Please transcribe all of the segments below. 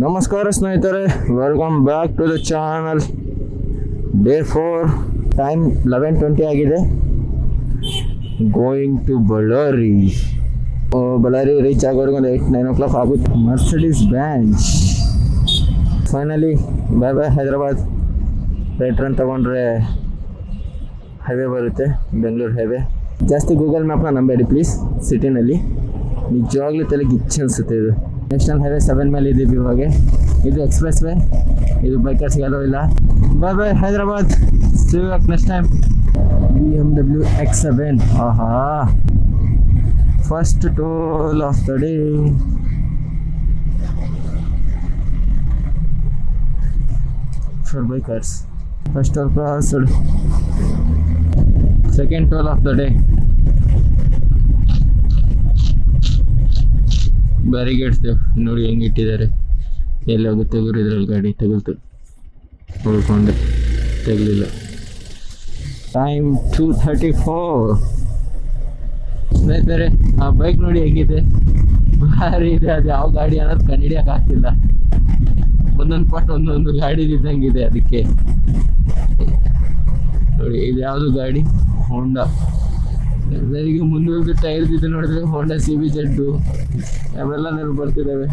ನಮಸ್ಕಾರ ಸ್ನೇಹಿತರೆ, welcome back to the channel. Day 4, time 11:20 ಆಗಿದೆ. Going to Ballari. Ballari reach ಆಗೋರಿಗೆ ಒಂದು 8-9 o'clock ಆಗುತ್ತೆ. Mercedes Benz. Finally bye bye Hyderabad. Right turn ತೊಗೊಂಡ್ರೆ ಹೈವೇ ಬರುತ್ತೆ, ಬೆಂಗಳೂರು ಹೈವೇ. ಜಾಸ್ತಿ ಗೂಗಲ್ ಮ್ಯಾಪ್ನ ನಂಬೇಡಿ ಪ್ಲೀಸ್. ಸಿಟಿನಲ್ಲಿ ನಿಜವಾಗ್ಲೂ ತಲೆ ಗಿಚ್ಚ ಅನಿಸುತ್ತೆ. ಇದು ನ್ಯಾಷನಲ್ ಹೈವೇ 7 ಮೇಲೆ ಇದ್ದೀವಿ ಇವಾಗ. ಇದು ಎಕ್ಸ್ಪ್ರೆಸ್ ವೇ. ಇದು ಬೈಕರ್ಸ್ಗೆ ಎಲ್ಲೋ ಇಲ್ಲ. ಬಾಯ್ bye Hyderabad. See you next time. BMW X7. ಆಹಾ, first toll of the day. For bikers. First toll crossed. Second toll of the day. Barricades ನೋಡಿ ಹೆಂಗೆ ಇಟ್ಟಿದ್ದಾರೆ. ಎಲ್ಲಿ ಹೋಗುತ್ತೆ ಗುರು ಇದ್ರಲ್ಲಿ ಗಾಡಿ ತಗೊಳ್ತು ಉಳ್ಕೊಂಡೆ ತೆಗಲಿಲ್ಲ. ಟೈಮ್ 2:34. ಸ್ನೇಹಿತರೆ, ಆ ಬೈಕ್ ನೋಡಿ ಹೇಗಿದೆ, ಭಾರಿ ಇದೆ. ಅದು ಯಾವ ಗಾಡಿ ಅನ್ನೋದು ಕಂಡುಹಿಡಿಯಕ್ಕೆ ಆಗ್ತಿಲ್ಲ. ಒಂದೊಂದು ಪಾಟ್ ಒಂದೊಂದು ಗಾಡಿ ಇದ್ದಂಗಿದೆ. ಅದಕ್ಕೆ ನೋಡಿ, ಇದು ಯಾವುದು ಗಾಡಿ? ಹೋಂಡಾ. ನನಗೆ ಮುಂದೊಂದು ಟೈರ್ ಇದೆ ನೋಡಿದ್ರೆ ಹೋಂಡಾ CBZ ಅವೆಲ್ಲ ನೆನಪು ಬರ್ತಿದ್ದಾವೆ.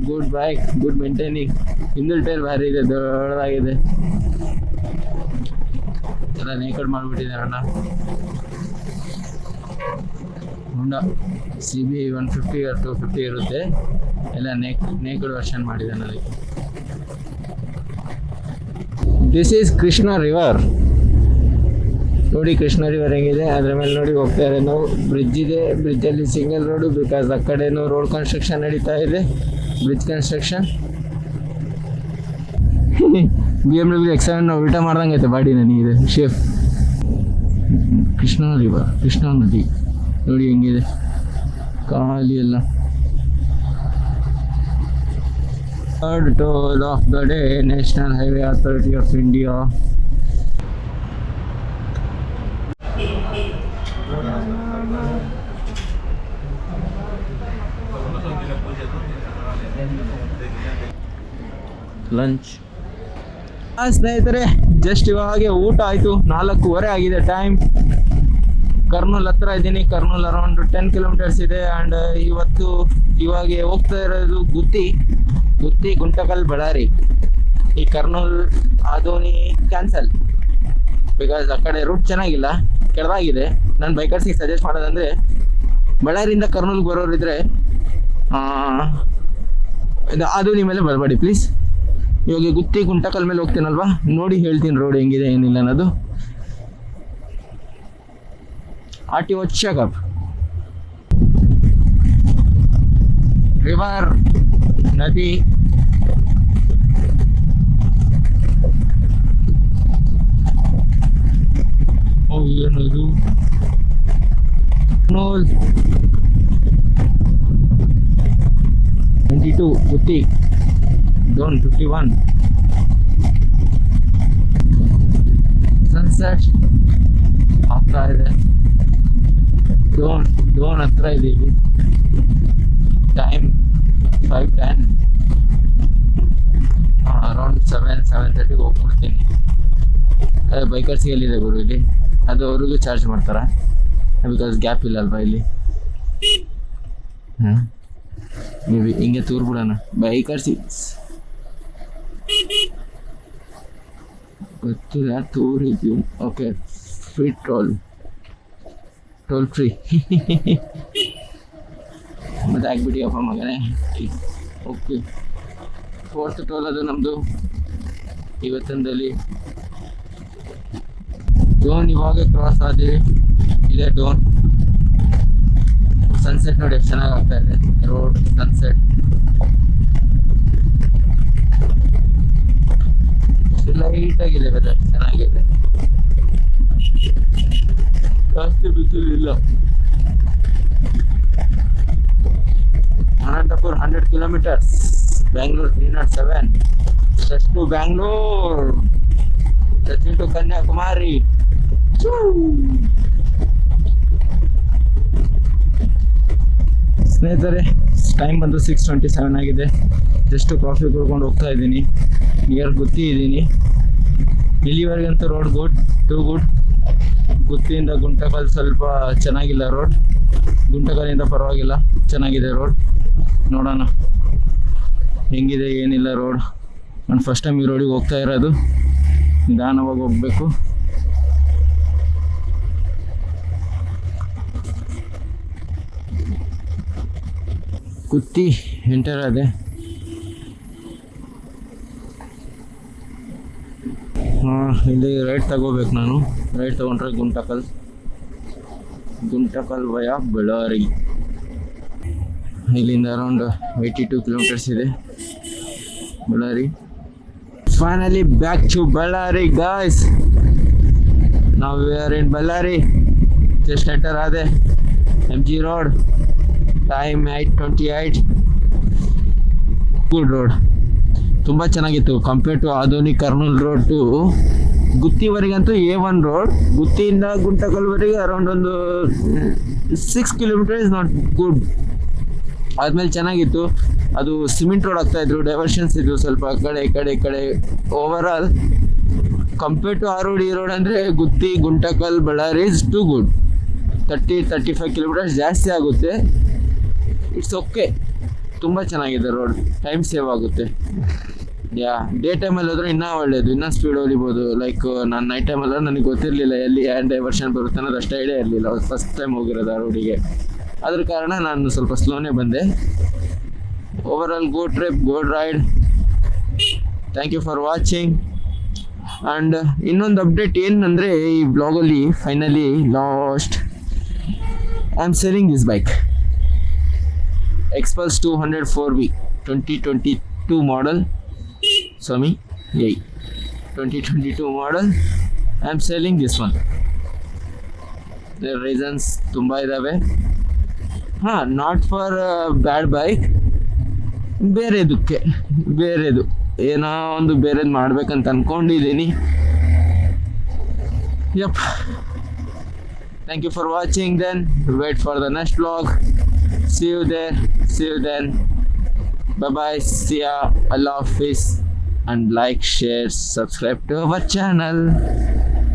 Good bike, good maintaining. ಹಿಂದಲ್ ಟೈರ್ ಭಾರಿ ಇದೆ, ದೊಡ್ಡದಾಗಿದೆ. ಎಲ್ಲ ನೇಕಡ್ ಮಾಡಿಬಿಟ್ಟಿದೆ ಅಣ್ಣ. ಹೋಂಡಾ CB 150 or 250 ಇರುತ್ತೆ. ಎಲ್ಲ ನೇಕಡ್ ವರ್ಷನ್ ಮಾಡಿದೆ ನನಗೆ. This is Krishna river. ನೋಡಿ ಕೃಷ್ಣ ರಿವರ್ ಹೆಂಗಿದೆ. ಅದ್ರ ಮೇಲೆ ನೋಡಿ ಹೋಗ್ತಾ ಇದ್ದಾರೆ ನಾವು. ಬ್ರಿಡ್ಜ್ ಇದೆ, ಬ್ರಿಡ್ಜಲ್ಲಿ ಸಿಂಗಲ್ ರೋಡು, ಬಿಕಾಸ್ ಆ ಕಡೆನೂ ರೋಡ್ ಕನ್ಸ್ಟ್ರಕ್ಷನ್ ನಡೀತಾ ಇದೆ. Bridge construction. BMW X7 ನಾವು ಉಲ್ಟಾ ಮಾಡ್ದಂಗೆ ಐತೆ ಬಾಡಿ ನನಗಿದೆ. ಶೇಫ್. ಕೃಷ್ಣ ರಿವರ್, ಕೃಷ್ಣ ನದಿ ನೋಡಿ ಹೆಂಗಿದೆ, ಖಾಲಿ ಎಲ್ಲ. Third toll of the day, national highway authority of India. Lunch. ಸ್ನೇಹಿತರೆ, ಜಸ್ಟ್ ಇವಾಗ ಊಟ ಆಯಿತು. 4:15 ಆಗಿದೆ ಟೈಮ್. ಕರ್ನೂಲ್ ಹತ್ರ ಇದ್ದೀನಿ. ಕರ್ನೂಲ್ ಅರೌಂಡ್ 10 kilometers ಇದೆ. ಆ್ಯಂಡ್ ಇವಾಗ ಹೋಗ್ತಾ ಇರೋದು ಗುತ್ತಿ, ಗುಂಟಕಲ್, ಬಳ್ಳಾರಿ. ಈ ಕರ್ನೂಲ್ ಆದೋನಿ ಕ್ಯಾನ್ಸಲ್, ಬಿಕಾಸ್ ಆ ಕಡೆ ರೂಟ್ ಚೆನ್ನಾಗಿಲ್ಲ, ಕೆಳದಾಗಿದೆ. ನಾನು ಬೈಕರ್ಸಿಗೆ ಸಜೆಸ್ಟ್ ಮಾಡೋದಂದರೆ, ಬಳ್ಳಾರಿಯಿಂದ ಕರ್ನೂಲ್ಗೆ ಬರೋರಿದ್ರೆ ಆದೋನಿ ಮೇಲೆ ಬರಬೇಡಿ ಪ್ಲೀಸ್. ಇವಾಗ ಗುತ್ತಿ ಗುಂಟಕಲ್ ಮೇಲೆ ಹೋಗ್ತೀನಲ್ವಾ, ನೋಡಿ ಹೇಳ್ತೀನಿ ರೋಡ್ ಹೆಂಗಿದೆ ಏನಿಲ್ಲ ಅನ್ನೋದು. RTO checkup. ರಿವರ್, ನದಿ, ಏನದು? ನೋಲ್ 22 ಗುತ್ತಿ, Zone 51. ಸನ್ಸೆಟ್ ಆಗ್ತಾ ಇದೆ. ಝೋನ್ ಹತ್ರ ಇದ್ದೀವಿ. ಟೈಮ್ 5:10. ಅರೌಂಡ್ 7:30 ಹೋಗ್ಬಿಡ್ತೀನಿ. ಬೈಕರ್ಸ್ಗೆ ಎಲ್ಲಿದೆ ಗುರು ಇಲ್ಲಿ? ಅದು ಅವ್ರಿಗೂ ಚಾರ್ಜ್ ಮಾಡ್ತಾರ, ಬಿಕಾಸ್ ಗ್ಯಾಪ್ ಇಲ್ಲ ಅಲ್ವಾ ಇಲ್ಲಿ. ನೀವು ಹಿಂಗೆ ತೂರ್ಬಿಡೋಣ. ಬೈಕರ್ಸಿ ಗೊತ್ತಿಲ್ಲ, ತೂರಿದ್ವಿ. Okay, free toll free. ಮತ್ತೆ ಆಗ್ಬಿಟ್ಟಿಯಪ್ಪ ಮಗನೇ. ಓಕೆ, 4th ಟೋಲ್ ಅದು ನಮ್ಮದು ಇವತ್ತಿನಲ್ಲಿ. ಡೋನ್ ಇವಾಗ ಕ್ರಾಸ್ ಆದ್ವಿ. ಇದೆ ಡೋನ್. ಸನ್ಸೆಟ್ ನೋಡಿ ಎಷ್ಟು ಚೆನ್ನಾಗಿ ಆಗ್ತಾ ಇದೆ. ರೋಡ್ ಸನ್ಸೆಟ್ ಲೈಟ್ ಆಗಿದೆ. ವೆದರ್ ಚೆನ್ನಾಗಿದೆ, ಜಾಸ್ತಿ ಬಿಸಿಲಿಲ್ಲ. Anantapur 100 kilometers. Bangalore 307. Just to Bangalore. Just to Kanyakumari. ಸ್ನೇಹಿತರೆ, ಟೈಮ್ ಬಂದು 6:27 ಆಗಿದೆ. ಜಸ್ಟ್ ಕಾಫಿ ಕುಡ್ಕೊಂಡು ಹೋಗ್ತಾ ಇದ್ದೀನಿ. ನಿಯರ್ ಗುತ್ತಿ ಇದ್ದೀನಿ. ಇಲ್ಲಿವರೆಗಂತೂ road good, to good. ಗುತ್ತಿಯಿಂದ Guntakal ಸ್ವಲ್ಪ ಚೆನ್ನಾಗಿಲ್ಲ ರೋಡ್, ಗುಂಟಕಲ್ಲಿಂದ ಪರವಾಗಿಲ್ಲ, ಚೆನ್ನಾಗಿದೆ ರೋಡ್. ನೋಡೋಣ ಹೆಂಗಿದೆ ಏನಿಲ್ಲ ರೋಡ್. ನಾನು ಫಸ್ಟ್ ಟೈಮ್ ಈ ರೋಡಿಗೆ ಹೋಗ್ತಾ ಇರೋದು, ನಿಧಾನವಾಗಿ ಹೋಗ್ಬೇಕು. ಗುತ್ತಿ ಎಂಟರ್ ಅದೇ. ಇಲ್ಲಿ ರೈಟ್ ತಗೋಬೇಕು ನಾನು. ರೈಟ್ ತಗೊಂಡ್ರೆ ಗುಂಟಕಲ್ ವಯ ಬಳ್ಳಾರಿ. ಇಲ್ಲಿಂದ ಅರೌಂಡ್ 82 ಕಿಲೋಮೀಟರ್ಸ್ ಇದೆ Ballari. Finally back to Ballari guys. ನಾವು we are in Ballari. Just enter ಆದೆ MG road. Time 8:28. Good road, ತುಂಬ ಚೆನ್ನಾಗಿತ್ತು ಕಂಪೇರ್ ಟು ಆಧುನಿಕ್ ಕರ್ನೂಲ್ ರೋಡ್ ಟು ಗುತ್ತಿವರೆಗಂತೂ A1 ರೋಡ್. ಗುತ್ತಿಯಿಂದ ಗುಂಟಕಲ್ವರೆಗೆ ಅರೌಂಡ್ ಒಂದು 6 ಕಿಲೋಮೀಟರ್ ಇಸ್ ನಾಟ್ ಗುಡ್. ಆದ್ಮೇಲೆ ಚೆನ್ನಾಗಿತ್ತು. ಅದು ಸಿಮೆಂಟ್ ರೋಡ್ ಆಗ್ತಾಯಿದ್ರು, ಡೈವರ್ಷನ್ಸ್ ಇದ್ವು ಸ್ವಲ್ಪ ಈ ಕಡೆ. ಓವರ್ ಆಲ್ ಕಂಪೇರ್ ಟು ಆ ರೋಡ್ ಈ ರೋಡ್ ಅಂದರೆ Gutti Guntakal Ballari is too good. 30-35 kilometres ಜಾಸ್ತಿ ಆಗುತ್ತೆ. ಇಟ್ಸ್ ಓಕೆ, ತುಂಬ ಚೆನ್ನಾಗಿದೆ ರೋಡ್, ಟೈಮ್ ಸೇವ್ ಆಗುತ್ತೆ. ಡೇ ಟೈಮಲ್ಲಿ ಹೋದ್ರೆ ಇನ್ನೂ ಒಳ್ಳೆಯದು, ಇನ್ನೂ ಸ್ಪೀಡ್ ಹೊಲಿಬೋದು. ಲೈಕ್ ನಾನು ನೈಟ್ ಟೈಮಲ್ಲ, ನನಗೆ ಗೊತ್ತಿರಲಿಲ್ಲ ಎಲ್ಲಿ ಹ್ಯಾಂಡ್ ಡೈವರ್ಷನ್ ಬರುತ್ತೆ ಅನ್ನೋದು ಅಷ್ಟು ಐಡಿಯಾ ಇರಲಿಲ್ಲ. ಫಸ್ಟ್ ಟೈಮ್ ಹೋಗಿರೋದು ಆ ರೋಡಿಗೆ, ಅದ್ರ ಕಾರಣ ನಾನು ಸ್ವಲ್ಪ ಸ್ಲೋನೇ ಬಂದೆ. Overall good trip, good ride. Thank you for watching. And ಇನ್ನೊಂದು ಅಪ್ಡೇಟ್ ಏನಂದರೆ, ಈ ಬ್ಲಾಗಲ್ಲಿ finally last I am selling this bike. Xpulse 200 4V 2022 model. Swami, yay, 2022 model. I am selling this one. The reasons ತುಂಬ ಇದ್ದಾವೆ. Not for bad bike, ಬೇರೆದು ಏನೋ ಒಂದು ಬೇರೆದು ಮಾಡ್ಬೇಕಂತ ಅಂದ್ಕೊಂಡಿದ್ದೀನಿ. ಯಪ್. Thank you for watching then. Wait for the next vlog. See you there. See you then. Bye bye. See ya. Allah Hafiz. And like, share, subscribe to our channel.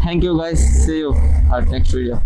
Thank you guys. See you at next video.